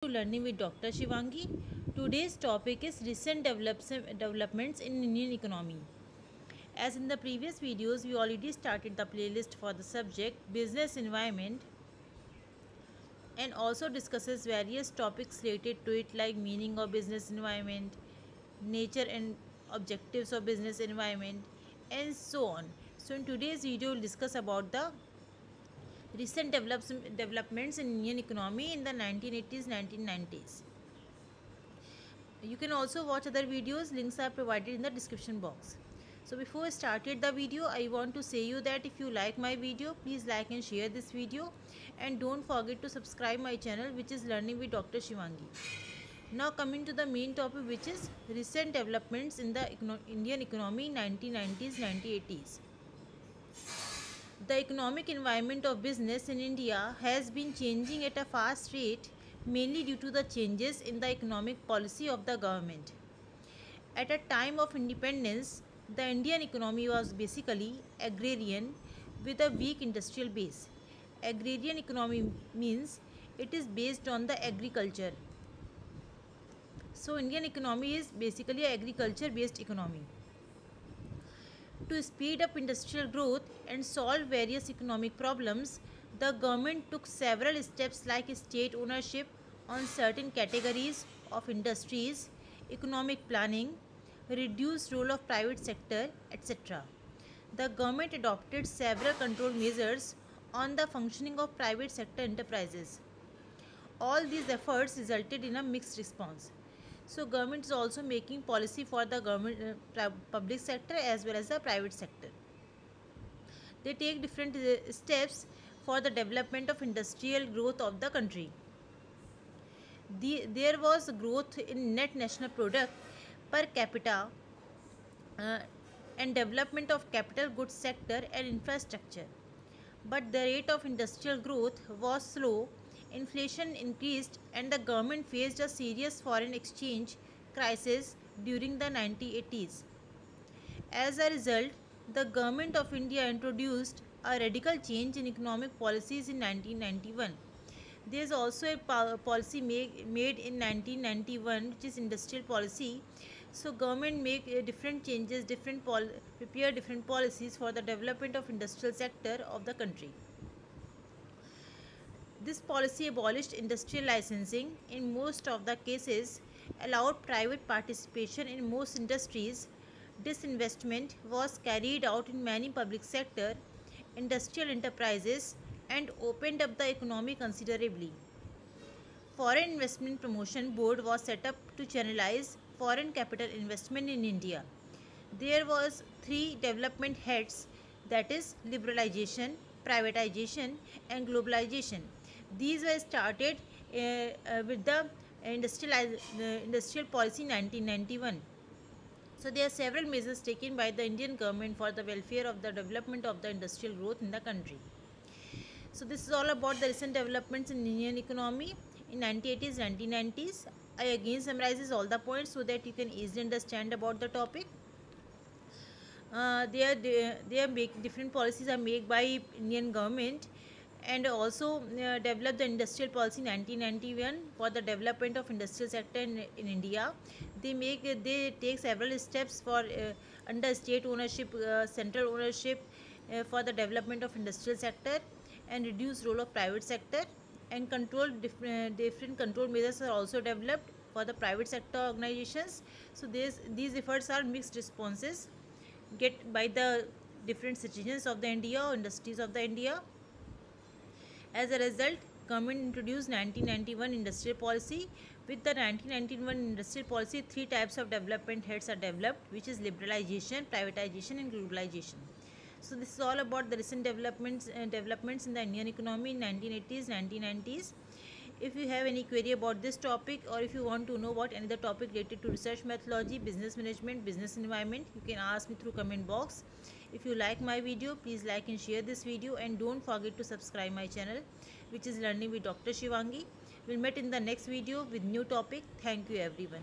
To Learning with Dr. Shivangi. Today's topic is recent developments in Indian economy. As in the previous videos, we already started the playlist for the subject business environment and also discusses various topics related to it like meaning of business environment, nature and objectives of business environment, and so on. So in today's video, we'll discuss about the recent developments in Indian economy in the 1980s 1990s. You can also watch other videos, links are provided in the description box. So before I started the video, I want to say you that if you like my video, please like and share this video, and don't forget to subscribe my channel, which is Learning with Dr. Shivangi. Now coming to the main topic, which is recent developments in the Indian economy in 1990s 1980s. The economic environment of business in India has been changing at a fast rate, mainly due to the changes in the economic policy of the government. At a time of independence, the Indian economy was basically agrarian with a weak industrial base. Agrarian economy means it is based on the agriculture. So Indian economy is basically an agriculture based economy. To speed up industrial growth and solve various economic problems, the government took several steps like state ownership on certain categories of industries, economic planning, reduced role of private sector, etc. The government adopted several control measures on the functioning of private sector enterprises. All these efforts resulted in a mixed response. So government is also making policy for the public sector as well as the private sector. They take different steps for the development of industrial growth of the country. There was growth in net national product per capita and development of capital goods sector and infrastructure. But the rate of industrial growth was slow. Inflation increased and the government faced a serious foreign exchange crisis during the 1980s. As a result, the government of India introduced a radical change in economic policies in 1991. There is also a policy made in 1991, which is industrial policy. So government make different changes, prepare different policies for the development of industrial sector of the country. This policy abolished industrial licensing in most of the cases, allowed private participation in most industries. Disinvestment was carried out in many public sector industrial enterprises and opened up the economy considerably. Foreign Investment Promotion Board was set up to channelize foreign capital investment in India. There was 3 development heads, that is liberalization, privatization and globalization. These were started with the industrial policy 1991. So there are several measures taken by the Indian government for the welfare of the development of the industrial growth in the country. So this is all about the recent developments in Indian economy in 1980s 1990s. I again summarizes all the points so that you can easily understand about the topic. Different policies are made by Indian government, and also develop the industrial policy 1991 for the development of industrial sector in India. They take several steps for under state ownership, central ownership for the development of industrial sector, and reduce role of private sector, and different control measures are also developed for the private sector organizations. So these efforts are mixed responses get by the different citizens of the India or industries of the India. As a result, government introduced 1991 industrial policy. With the 1991 industrial policy, 3 types of development heads are developed, which is liberalization, privatization and globalization. So this is all about the recent developments in the Indian economy in 1980s 1990s. If you have any query about this topic, or if you want to know about any other topic related to research methodology, business management, business environment, you can ask me through comment box. If you like my video, please like and share this video, and don't forget to subscribe my channel, which is Learning with Dr. Shivangi. We'll meet in the next video with new topic. Thank you everyone.